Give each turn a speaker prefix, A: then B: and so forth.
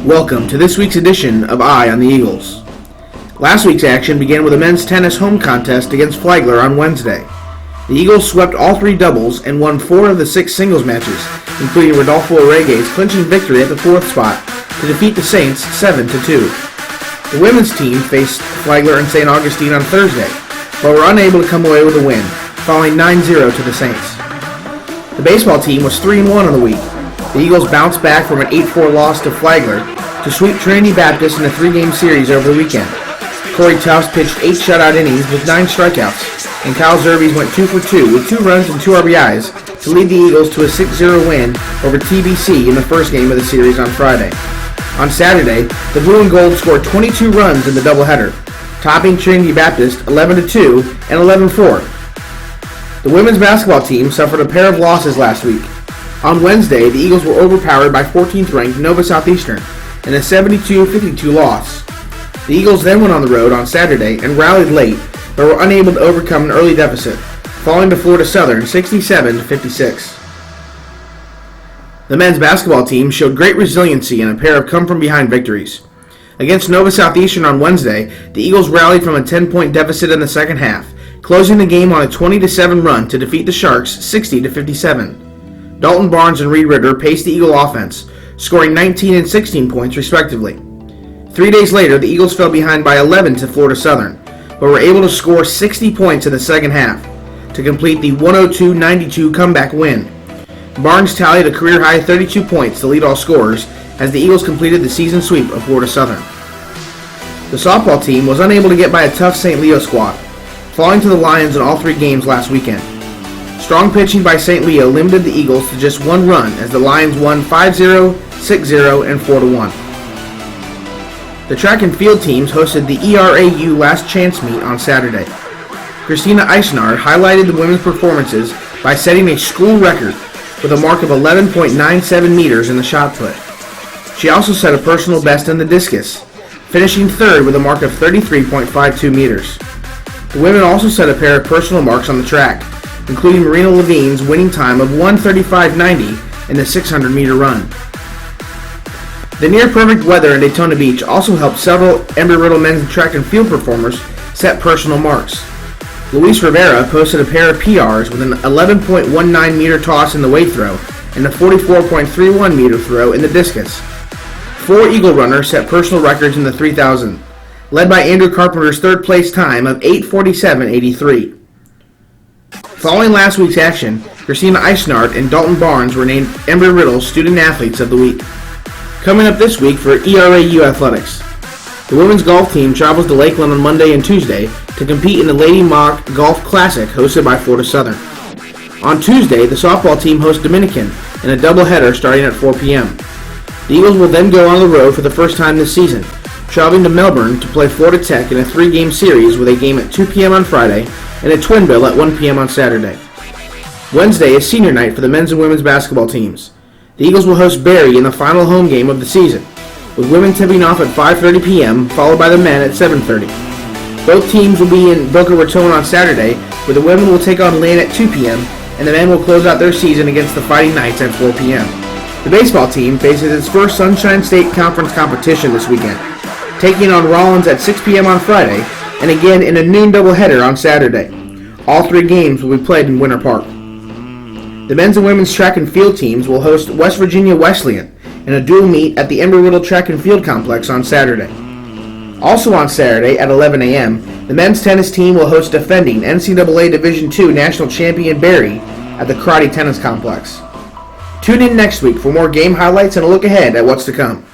A: Welcome to this week's edition of Eye on the Eagles. Last week's action began with a men's tennis home contest against Flagler on Wednesday. The Eagles swept all three doubles and won 4 of the 6 singles matches, including Rodolfo Orege's clinching victory at the 4th spot to defeat the Saints 7-2. The women's team faced Flagler and St. Augustine on Thursday, but were unable to come away with a win, falling 9-0 to the Saints. The baseball team was 3-1 on the week. The Eagles bounced back from an 8-4 loss to Flagler to sweep Trinity Baptist in a 3-game series over the weekend. Corey Tufts pitched 8 shutout innings with 9 strikeouts, and Kyle Zervies went 2 for 2 with 2 runs and 2 RBIs to lead the Eagles to a 6-0 win over TBC in the first game of the series on Friday. On Saturday, the Blue and Gold scored 22 runs in the doubleheader, topping Trinity Baptist 11-2 and 11-4. The women's basketball team suffered a pair of losses last week. On Wednesday, the Eagles were overpowered by 14th-ranked Nova Southeastern in a 72-52 loss. The Eagles then went on the road on Saturday and rallied late, but were unable to overcome an early deficit, falling to Florida Southern 67-56. The men's basketball team showed great resiliency in a pair of come-from-behind victories. Against Nova Southeastern on Wednesday, the Eagles rallied from a 10-point deficit in the second half, closing the game on a 20-7 run to defeat the Sharks 60-57. Dalton Barnes and Reed Ritter paced the Eagle offense, scoring 19 and 16 points respectively. 3 days later, the Eagles fell behind by 11 to Florida Southern, but were able to score 60 points in the second half to complete the 102-92 comeback win. Barnes tallied a career-high 32 points to lead all scorers as the Eagles completed the season sweep of Florida Southern. The softball team was unable to get by a tough St. Leo squad, falling to the Lions in all 3 games last weekend. Strong pitching by St. Leo limited the Eagles to just 1 run as the Lions won 5-0, 6-0, and 4-1. The track and field teams hosted the ERAU Last Chance meet on Saturday. Christina Eichenard highlighted the women's performances by setting a school record with a mark of 11.97 meters in the shot put. She also set a personal best in the discus, finishing 3rd with a mark of 33.52 meters. The women also set a pair of personal marks on the track, including Marina Levine's winning time of 1:35.90 in the 600-meter run. The near-perfect weather in Daytona Beach also helped several Embry-Riddle men's track and field performers set personal marks. Luis Rivera posted a pair of PRs with an 11.19-meter toss in the weight throw and a 44.31-meter throw in the discus. 4 Eagle runners set personal records in the 3,000, led by Andrew Carpenter's 3rd place time of 8:47.83. Following last week's action, Christina Eichenard and Dalton Barnes were named Embry-Riddle Student Athletes of the Week. Coming up this week for ERAU Athletics, the women's golf team travels to Lakeland on Monday and Tuesday to compete in the Lady Mock Golf Classic hosted by Florida Southern. On Tuesday, the softball team hosts Dominican in a doubleheader starting at 4 p.m. The Eagles will then go on the road for the first time this season, traveling to Melbourne to play Florida Tech in a 3-game series with a game at 2 p.m. on Friday and at Twinville at 1 p.m. on Saturday. Wednesday is senior night for the men's and women's basketball teams. The Eagles will host Barry in the final home game of the season, with women tipping off at 5:30 p.m., followed by the men at 7:30. Both teams will be in Boca Raton on Saturday, where the women will take on Lane at 2 p.m., and the men will close out their season against the Fighting Knights at 4 p.m. The baseball team faces its first Sunshine State Conference competition this weekend, taking on Rollins at 6 p.m. on Friday, and again in a noon doubleheader on Saturday. All 3 games will be played in Winter Park. The men's and women's track and field teams will host West Virginia Wesleyan in a dual meet at the Embry-Riddle Track and Field Complex on Saturday. Also on Saturday at 11 a.m., the men's tennis team will host defending NCAA Division II national champion Barry at the Karate Tennis Complex. Tune in next week for more game highlights and a look ahead at what's to come.